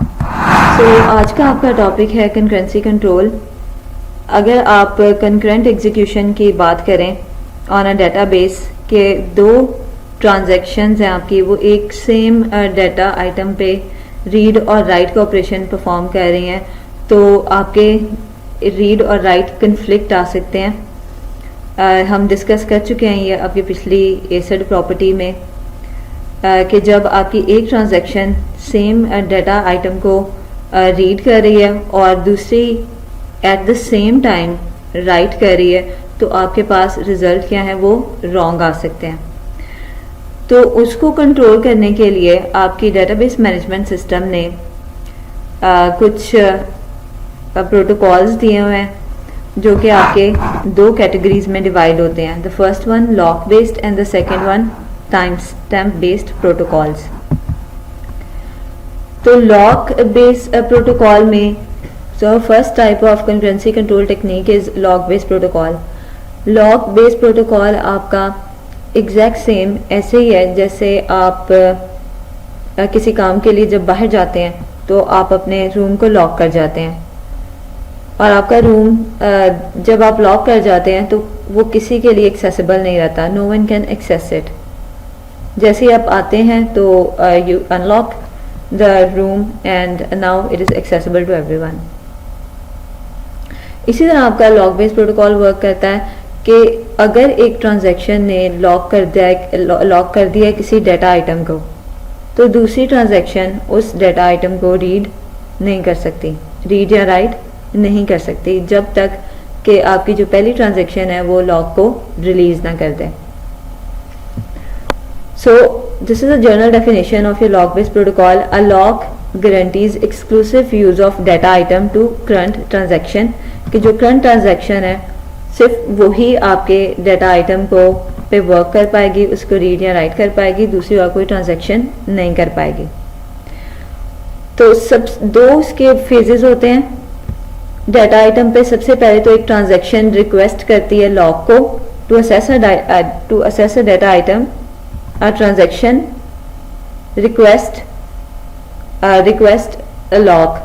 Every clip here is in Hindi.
आज का आपका टॉपिक है कंकरेंसी कंट्रोल। अगर आप कंकरेंट एग्जीक्यूशन की बात करें ऑन अ डेटाबेस के दो ट्रांजैक्शंस हैं आपकी, वो एक सेम डाटा आइटम पे रीड और राइट का ऑपरेशन परफॉर्म कर रही हैं, तो आपके रीड और राइट कन्फ्लिक्ट आ सकते हैं। हम डिस्कस कर चुके हैं ये आपकी पिछली एसिड प्रॉपर्टी में कि जब आपकी एक ट्रांजैक्शन सेम डाटा आइटम को रीड कर रही है और दूसरी at the same time right कर रही है, तो आपके पास रिजल्ट क्या है, वो रॉन्ग आ सकते हैं। तो उसको कंट्रोल करने के लिए आपकी डेटाबेस मैनेजमेंट सिस्टम ने कुछ प्रोटोकॉल्स दिए हुए हैं जो कि आपके दो कैटेगरीज में डिवाइड होते हैं। The first one lock based and the second one time stamp based protocols. तो लॉक बेस्ड प्रोटोकॉल में first type of concurrency control technique is lock based protocol. Lock based protocol आपका एग्जैक्ट सेम ऐसे ही है जैसे आप किसी काम के लिए जब बाहर जाते हैं तो आप अपने रूम को लॉक कर जाते हैं, और आपका रूम जब आप लॉक कर जाते हैं तो वो किसी के लिए एक्सेसिबल नहीं रहता, no one can access it. जैसे ही आप आते हैं तो you unlock the room and now it is accessible to everyone. इसी तरह आपका लॉक बेस्ड प्रोटोकॉल वर्क करता है कि अगर एक ट्रांजैक्शन ने लॉक कर दिया किसी डाटा आइटम को, तो दूसरी ट्रांजैक्शन उस डाटा आइटम को रीड नहीं कर सकती, रीड या राइट नहीं कर सकती जब तक कि आपकी जो पहली ट्रांजैक्शन है वो लॉक को रिलीज ना कर दे। So this is a general definition of your lock-based protocol. A lock guarantees exclusive use of data item to current transaction, कि जो current transaction है सिर्फ वही आपके डाटा आइटम को पे वर्क कर पाएगी, उसको रीड या राइट कर पाएगी, दूसरी और कोई ट्रांजैक्शन नहीं कर पाएगी। तो सब दो उसके फेजेस होते हैं। डाटा आइटम पे सबसे पहले तो एक ट्रांजैक्शन रिक्वेस्ट करती है लॉक को to access a data item. A transaction request a lock।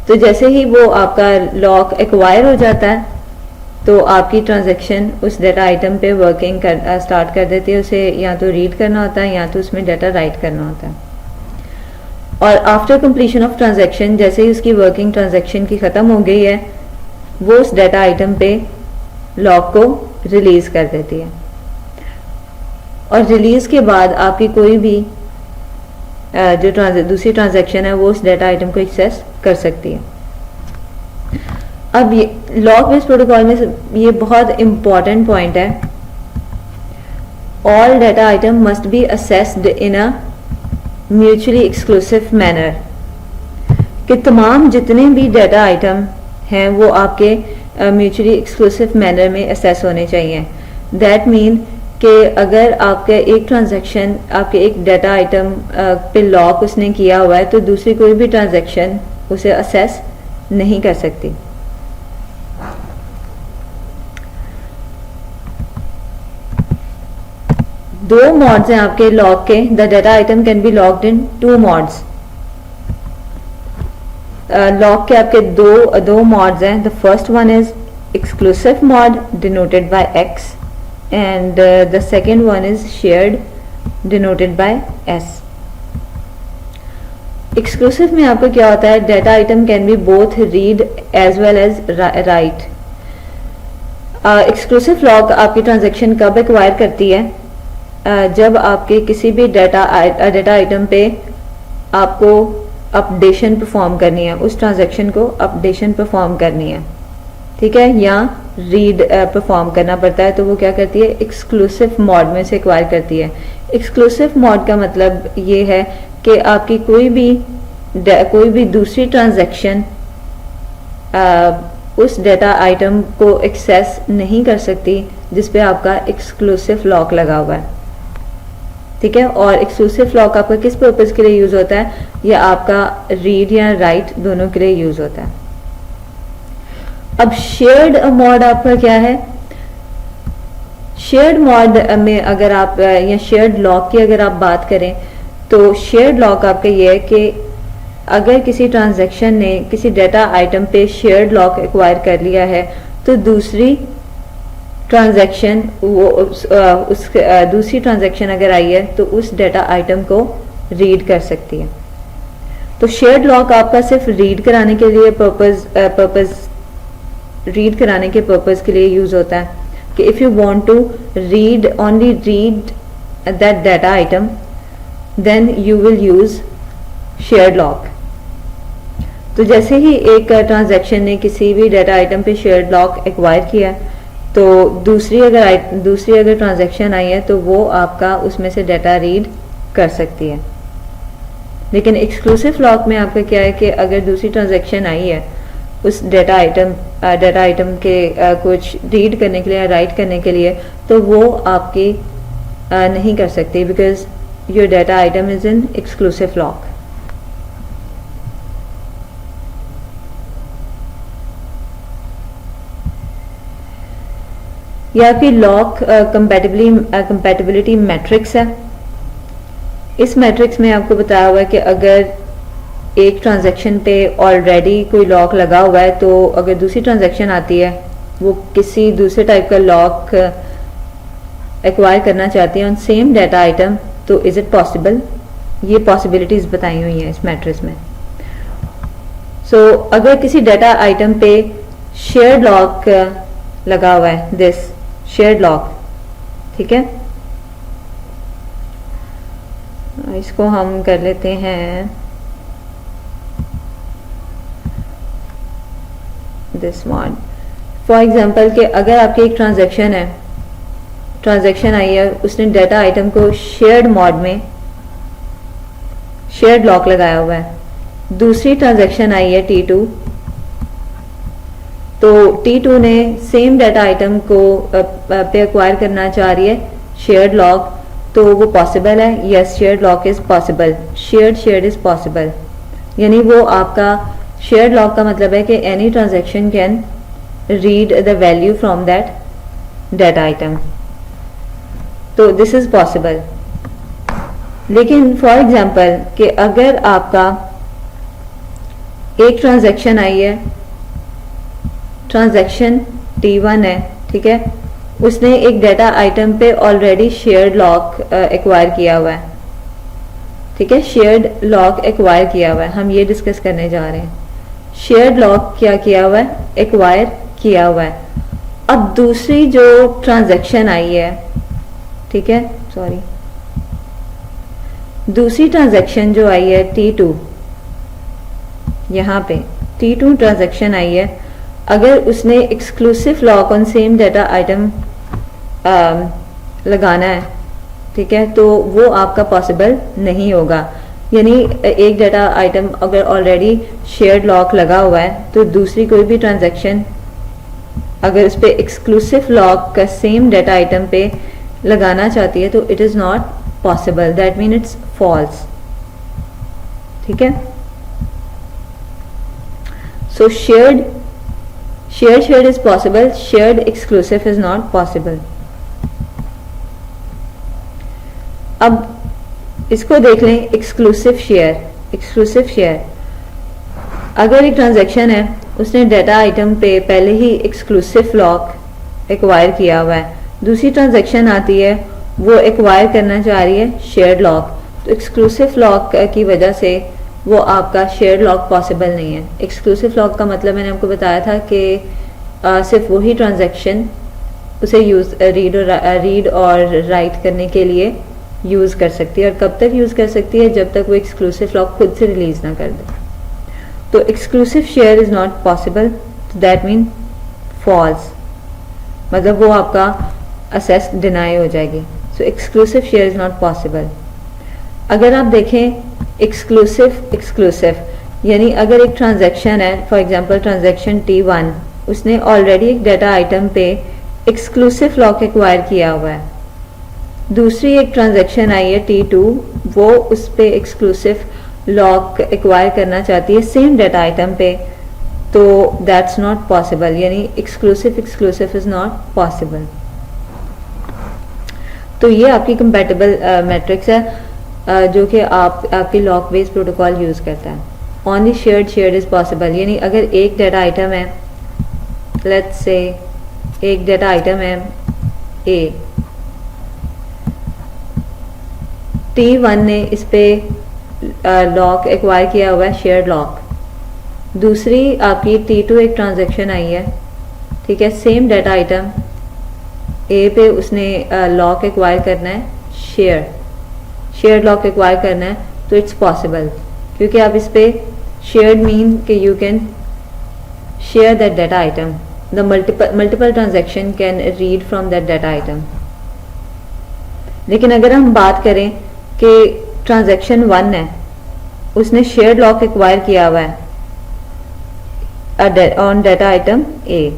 तो जैसे ही वो आपका लॉक एक्वायर हो जाता है तो आपकी ट्रांजैक्शन उस डाटा आइटम पे वर्किंग स्टार्ट कर देती है। उसे या तो रीड करना होता है या तो उसमें डाटा राइट करना होता है। और आफ्टर कंप्लीशन ऑफ ट्रांजैक्शन, जैसे ही उसकी वर्किंग ट्रांजैक्शन की ख़त्म हो गई है, वो उस डाटा आइटम पे लॉक को रिलीज कर देती है, और रिलीज के बाद आपकी कोई भी जो दूसरी ट्रांजैक्शन है वो उस डाटा आइटम को एक्सेस कर सकती है। अब ये लॉक बेस्ड प्रोटोकॉल में ये बहुत इंपॉर्टेंट पॉइंट है, all data item must be assessed in a mutually exclusive manner, कि तमाम जितने भी डाटा आइटम हैं वो आपके म्यूचुअली एक्सक्लूसिव मैनर में असेस होने चाहिए। दैट मीन कि अगर आपका एक ट्रांजैक्शन आपके एक डाटा आइटम पे लॉक उसने किया हुआ है, तो दूसरी कोई भी ट्रांजैक्शन उसे असेस नहीं कर सकती। दो मॉड्स हैं आपके लॉक के। The data item can be locked in two modes. Lock के आपके दो मॉड्स हैं। The first one is exclusive mode denoted by X, and the second one is shared denoted by S। exclusive में आपका क्या होता है, data item can be both read as well as write। exclusive log आपकी ट्रांजैक्शन कब एक्वायर करती है, जब आपके किसी भी डाटा आइटम पे आपको अपडेशन परफॉर्म करनी है, उस ट्रांजैक्शन को अपडेशन परफॉर्म करनी है, ठीक है, या रीड परफॉर्म करना पड़ता है, तो वो क्या करती है, एक्सक्लूसिव मोड में से एक्वायर करती है। एक्सक्लूसिव मोड का मतलब ये है कि आपकी कोई भी दूसरी ट्रांजैक्शन उस डाटा आइटम को एक्सेस नहीं कर सकती जिस पे आपका एक्सक्लूसिव लॉक लगा हुआ है, ठीक है। और एक्सक्लूसिव लॉक आपका किस पर्पज के लिए यूज होता है, ये आपका रीड या राइट दोनों के लिए यूज होता है। अब शेयर्ड मॉड आपका क्या है, शेयर्ड मॉड में अगर आप या शेयर्ड लॉक की अगर आप बात करें तो शेयर्ड लॉक आपका ये है कि अगर किसी ट्रांजैक्शन ने किसी डेटा आइटम पे शेयर्ड लॉक एक्वायर कर लिया है तो दूसरी ट्रांजैक्शन दूसरी ट्रांजैक्शन अगर आई है तो उस डेटा आइटम को रीड कर सकती है। तो शेयर्ड लॉक आपका सिर्फ रीड कराने के लिए रीड कराने के पर्पस के लिए यूज होता है कि if you want to read only read that data item then you will use shared lock. तो जैसे ही एक ट्रांजैक्शन ने किसी भी डाटा आइटम पे शेयर्ड लॉक एक्वायर किया तो दूसरी अगर ट्रांजैक्शन आई है तो वो आपका उसमें से डाटा रीड कर सकती है। लेकिन एक्सक्लूसिव लॉक में आपका क्या है कि अगर दूसरी ट्रांजैक्शन आई है उस डाटा आइटम के कुछ रीड करने के लिए या राइट करने के लिए तो वो आपकी नहीं कर सकती because your data item is in exclusive lock. यह आपकी लॉक कंपैटिबिलिटी मैट्रिक्स है। इस मैट्रिक्स में आपको बताया हुआ है कि अगर एक ट्रांजैक्शन पे ऑलरेडी कोई लॉक लगा हुआ है तो अगर दूसरी ट्रांजैक्शन आती है वो किसी दूसरे टाइप का लॉक एक्वायर करना चाहती है ऑन सेम डाटा आइटम तो इज इट पॉसिबल। ये पॉसिबिलिटीज बताई हुई हैं इस मैट्रिक्स में। सो अगर किसी डाटा आइटम पे शेयर्ड लॉक लगा हुआ है दिस शेयर्ड लॉक, ठीक है, इसको हम कर लेते हैं दिस वन फॉर एग्जांपल कि अगर आपकी एक ट्रांजैक्शन आई है उसने डाटा आइटम को शेयर्ड मोड में शेयर्ड लॉक लगाया हुआ है। दूसरी ट्रांजैक्शन आई है T2 तो T2 ने सेम डाटा आइटम को पे एक्वायर करना चाह रही है शेयर्ड लॉक तो वो पॉसिबल है। Yes shared lock is possible, shared is possible. यानी वो आपका शेयर्ड लॉक का मतलब है कि any transaction can read the value from that data item, तो दिस इज पॉसिबल। लेकिन फॉर एग्जांपल कि अगर आपका एक ट्रांजैक्शन आई है, ट्रांजैक्शन T1 है, ठीक है, उसने एक डाटा आइटम पे ऑलरेडी शेयर्ड लॉक एक्वायर किया हुआ है, ठीक है, शेयर्ड लॉक एक्वायर किया हुआ है। हम ये डिस्कस करने जा रहे हैं शेयर्ड लॉक क्या किया हुआ है, एक्वायर किया हुआ है। अब दूसरी जो ट्रांजैक्शन आई है, ठीक है, सॉरी, दूसरी ट्रांजैक्शन जो आई है T2, यहाँ पे T2 ट्रांजैक्शन आई है, अगर उसने exclusive lock on same data item लगाना है, ठीक है, तो वो आपका पॉसिबल नहीं होगा। यानी एक डाटा आइटम अगर ऑलरेडी शेयर्ड लॉक लगा हुआ है तो दूसरी कोई भी ट्रांजैक्शन अगर उस पर एक्सक्लूसिव लॉक का सेम डाटा आइटम पे लगाना चाहती है तो it is not possible, that mean it's false, ठीक है। सो shared is possible, shared exclusive is not possible। अब इसको देख लें एक्सक्लूसिव शेयर। अगर एक ट्रांजैक्शन है उसने डाटा आइटम पे पहले ही एक्सक्लूसिव लॉक एक्वायर किया हुआ है, दूसरी ट्रांजैक्शन आती है वो एक्वायर करना चाह रही है शेयर्ड लॉक, तो एक्सक्लूसिव लॉक की वजह से वो आपका शेयर्ड लॉक पॉसिबल नहीं है। एक्सक्लूसिव लॉक का मतलब मैंने आपको बताया था कि सिर्फ वही ट्रांजैक्शन उसे रीड और राइट करने के लिए यूज़ कर सकती है, और कब तक यूज़ कर सकती है, जब तक वो एक्सक्लूसिव लॉक खुद से रिलीज ना कर दे। तो exclusive share is not possible, that mean false, मतलब वो आपका असेस डिनाई हो जाएगी। So exclusive share is not possible. अगर आप देखें एक्सक्लूसिव यानी अगर एक ट्रांजैक्शन है, फॉर एग्जांपल ट्रांजैक्शन T1, उसने ऑलरेडी एक डाटा आइटम पे एक्सक्लूसिव लॉक एक्वायर किया हुआ है, दूसरी एक ट्रांजैक्शन आई है T2, वो उस पे एक्सक्लूसिव लॉक एक्वायर करना चाहती है सेम डाटा आइटम पे, तो दैट्स नॉट पॉसिबल, यानी एक्सक्लूसिव इज नॉट पॉसिबल। तो ये आपकी कंपैटिबल मैट्रिक्स है जो कि आपकी लॉक बेस्ड प्रोटोकॉल यूज करता है। only shared is possible, यानी अगर एक डाटा आइटम है, let's say एक डाटा आइटम है A, T1 ने इस पे लॉक एक्वायर किया हुआ है, शेयर्ड लॉक। दूसरी आपकी T2 एक ट्रांजैक्शन आई है, ठीक है, सेम डाटा आइटम A पे उसने लॉक एक्वायर करना है, शेयर्ड लॉक एक्वायर करना है, तो इट्स पॉसिबल, क्योंकि आप इस पे शेयर्ड मीन कि you can share that data item, the multiple transaction can read from that data item. लेकिन अगर हम बात करें कि ट्रांजैक्शन 1 है, उसने शेयर्ड लॉक एक्वायर किया हुआ है ऑन डाटा आइटम A,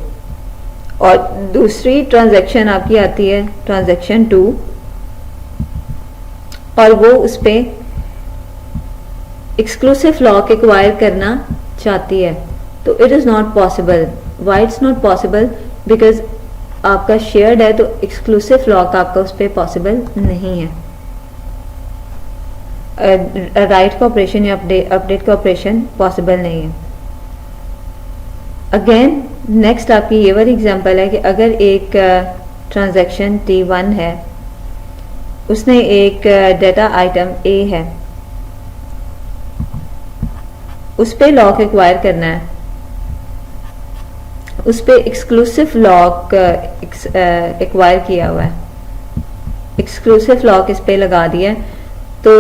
और दूसरी ट्रांजैक्शन आपकी आती है ट्रांजैक्शन 2, और वो उस पे एक्सक्लूसिव लॉक एक्वायर करना चाहती है, तो it is not possible. Why it's not possible? Because आपका शेयर्ड है, तो एक्सक्लूसिव लॉक आपका उस पर पॉसिबल नहीं है। राइट का ऑपरेशन या अपडेट का ऑपरेशन पॉसिबल नहीं है। अगेन नेक्स्ट आपकी ये वाली एग्जांपल है कि अगर एक ट्रांजैक्शन T1 है, उसने एक डाटा आइटम A है, उस पे लॉक एक्वायर करना है, उस पे एक्सक्लूसिव लॉक एक्वायर किया हुआ है, एक्सक्लूसिव लॉक इस पे लगा दिया है। तो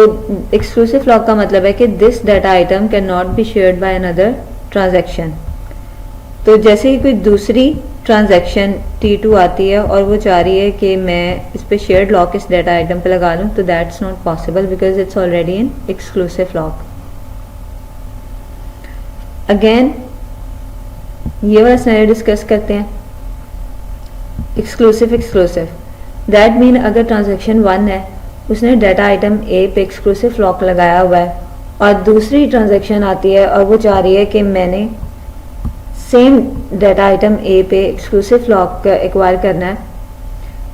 एक्सक्लूसिव लॉक का मतलब है कि this data item can not be shared by another transaction. तो जैसे ही कोई दूसरी ट्रांजैक्शन T2 आती है और वो चाह रही है कि मैं इस पे शेयर्ड लॉक इस डाटा आइटम पे लगा लूँ, तो that's not possible because it's already in exclusive lock. Again ये वाला सिनेरियो डिस्कस करते हैं, एक्सक्लूसिव दैट मीन अगर ट्रांजैक्शन 1 है, उसने डाटा आइटम A पे एक्सक्लूसिव लॉक लगाया हुआ है, और दूसरी ट्रांजैक्शन आती है और वो चाह रही है कि मैंने सेम डाटा आइटम A पे एक्सक्लूसिव लॉक एक्वायर करना है,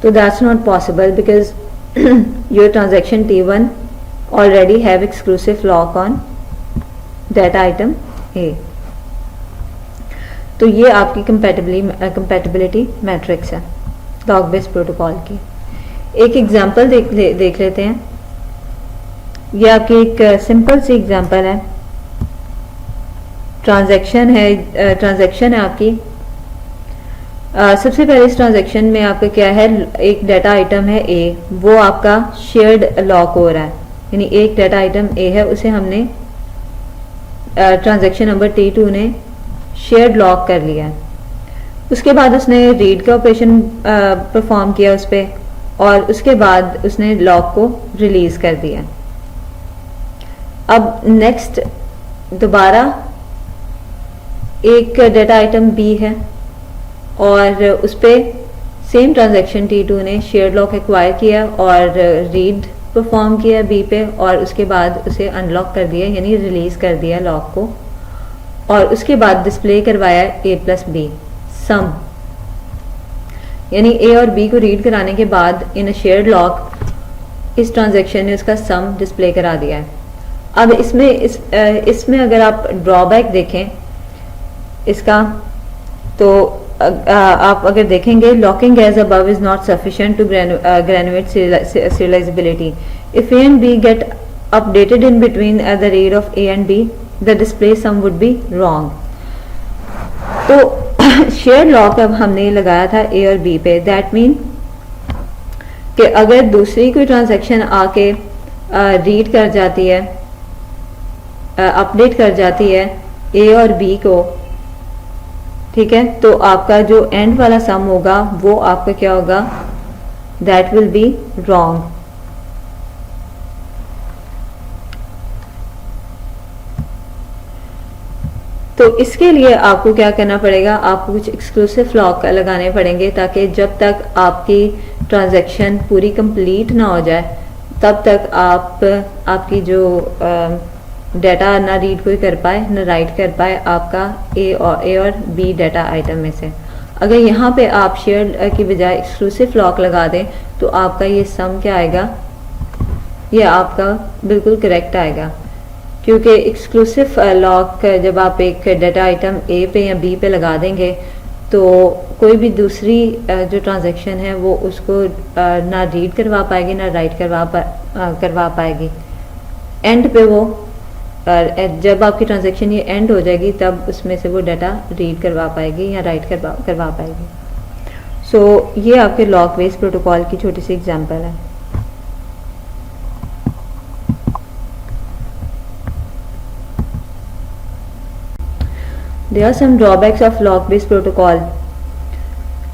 तो that's not possible because your transaction T1 already have exclusive lock on data item A। तो ये आपकी कंपैटिबिलिटी मैट्रिक्स है लॉग बेस्ड प्रोटोकॉल की। एक एग्जांपल देख लेते हैं। ये आपकी एक सिंपल सी एग्जांपल है, ट्रांजैक्शन है आपकी। सबसे पहले इस ट्रांजैक्शन में आपका क्या है, एक डाटा आइटम है A, वो आपका शेयर्ड लॉक हो रहा है, यानी एक डाटा आइटम A है, उसे हमने ट्रांजैक्शन नंबर T2 ने शेयर्ड लॉक कर लिया है। उसके बाद उसने रीड का ऑपरेशन परफॉर्म किया उस पर, और उसके बाद उसने लॉक को रिलीज कर दिया। अब नेक्स्ट दोबारा एक डाटा आइटम B है, और उस पर सेम ट्रांजैक्शन T2 ने शेयर्ड लॉक एक्वायर किया और रीड परफॉर्म किया B पे, और उसके बाद उसे अनलॉक कर दिया, यानी रिलीज कर दिया लॉक को, और उसके बाद डिस्प्ले करवाया A+B सम, यानी A और B को रीड कराने के बाद इन शेयर्ड लॉक इस ट्रांजैक्शन ने उसका सम डिस्प्ले करा दिया है। अब इसमें अगर आप ड्रॉबैक देखें इसका, तो आप अगर देखेंगे locking as above is not sufficient to graduate serializability. If A and B get updated in between at the rate of A and B, the display sum would be wrong. तो शेयर लॉक अब हमने लगाया था A और B पे, दैट मीन कि अगर दूसरी कोई ट्रांजैक्शन आके रीड कर जाती है, अपडेट कर जाती है A और B को, ठीक है, तो आपका जो एंड वाला सम होगा वो आपका क्या होगा, दैट विल बी रॉन्ग। तो इसके लिए आपको क्या करना पड़ेगा, आपको कुछ एक्सक्लूसिव लॉक लगाने पड़ेंगे, ताकि जब तक आपकी ट्रांजैक्शन पूरी कंप्लीट ना हो जाए तब तक आपकी जो डाटा ना रीड कोई कर पाए ना राइट कर पाए आपका ए और बी डाटा आइटम में से। अगर यहाँ पे आप शेयर की बजाय एक्सक्लूसिव लॉक लगा दें तो आपका ये सम क्या आएगा, ये आपका बिल्कुल करेक्ट आएगा, क्योंकि एक्सक्लूसिव लॉक जब आप एक डाटा आइटम ए पे या बी पे लगा देंगे तो कोई भी दूसरी जो ट्रांजैक्शन है वो उसको ना रीड करवा पाएगी ना राइट करवा पाएगी। एंड पे वो जब आपकी ट्रांजैक्शन ये एंड हो जाएगी तब उसमें से वो डाटा रीड करवा पाएगी या राइट करवा पाएगी। सो ये आपके लॉक बेस्ड प्रोटोकॉल की छोटी सी एग्जांपल है। There are some drawbacks of lock based protocol.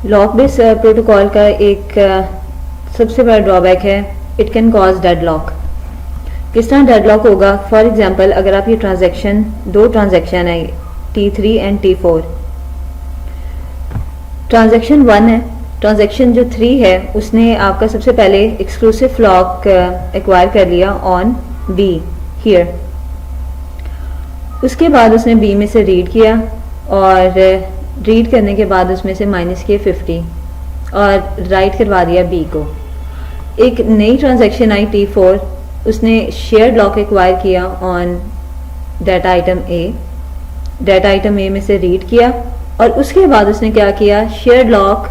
Lock based protocol का एक सबसे बड़ा ड्रॉबैक है इट कैन कॉज डेडलॉक। किस तरह डेडलॉक होगा? फॉर एग्जांपल अगर आप ये दो ट्रांजैक्शन है T3 एंड T4, ट्रांजैक्शन 1 है, ट्रांजैक्शन जो 3 है उसने आपका सबसे पहले एक्सक्लूसिव लॉक एक्वायर कर लिया ऑन B हियर। उसके बाद उसने बी में से रीड किया और रीड करने के बाद उसमें से माइनस किए 50 और राइट करवा दिया बी को। एक नई ट्रांजैक्शन आई T4, उसने शेयर्ड लॉक एक्वायर किया on data item A, data item A में से रीड किया और उसके बाद उसने क्या किया, शेयर्ड लॉक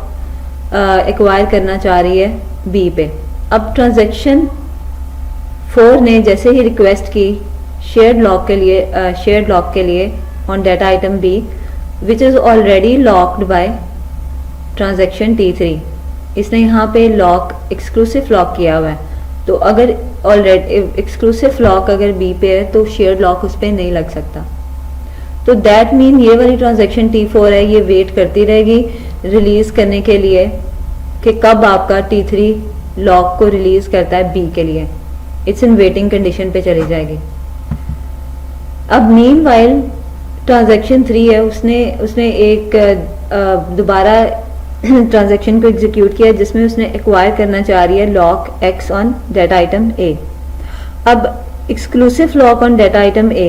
एक्वायर करना चाह रही है बी पे। अब ट्रांजैक्शन 4 ने जैसे ही रिक्वेस्ट की शेयर्ड लॉक के लिए on data item B which is already locked by transaction T3, इसने यहाँ पे लॉक एक्सक्लूसिव लॉक किया हुआ है। तो अगर ऑलरेडी एक्सक्लूसिव लॉक अगर बी पे है तो शेयर्ड लॉक उस पर नहीं लग सकता। तो दैट मीन ये वाली ट्रांजैक्शन T4 है ये वेट करती रहेगी रिलीज करने के लिए कि कब आपका T3 लॉक को रिलीज करता है बी के लिए। इट्स इन वेटिंग कंडीशन पे चली जाएगी। अब मीनवाइल ट्रांजैक्शन 3 है, उसने एक दोबारा ट्रांजैक्शन को एग्जीक्यूट किया जिसमें उसने एक्वायर करना चाह रही है lock X on data item A। अब exclusive lock on data item A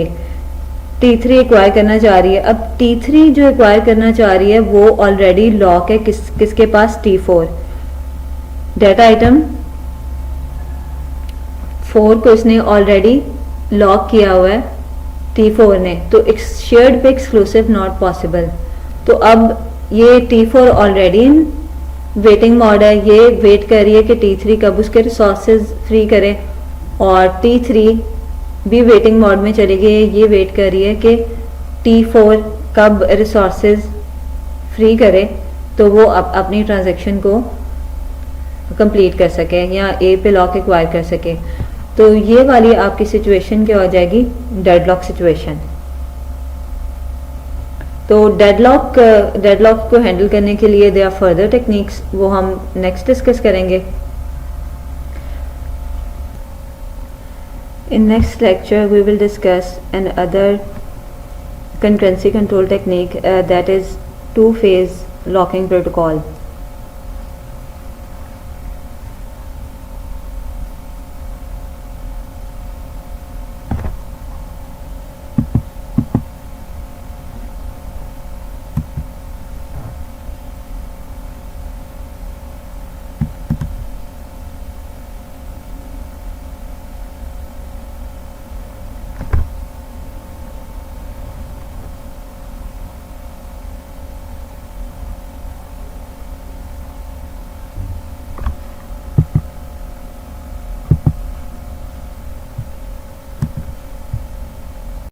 T3 acquire करना चाह रही है। अब T3 जो एक्वायर करना चाह रही है वो ऑलरेडी लॉक है किसके पास, T4। डाटा आइटम 4 को इसने ऑलरेडी लॉक किया हुआ है T4 ने, तो शेयर्ड पे एक्सक्लूसिव नॉट पॉसिबल। तो अब ये T4 already in waiting mode है, ये वेट कर रही है कि T3 कब उसके रिसोर्सेज फ्री करे और T3 भी वेटिंग मोड में चली गई है, ये वेट कर रही है कि T4 कब रिसोर्सेज फ्री करे तो वो अपनी ट्रांजैक्शन को कंप्लीट कर सके या ए पे लॉक एक्वायर कर सके। तो ये वाली आपकी सिचुएशन क्या हो जाएगी, डेडलॉक सिचुएशन। तो डेडलॉक को हैंडल करने के लिए देयर आर फर्दर टेक्निक्स, वो हम नेक्स्ट डिस्कस करेंगे। In next lecture we will discuss another concurrency control technique that is two-phase locking protocol.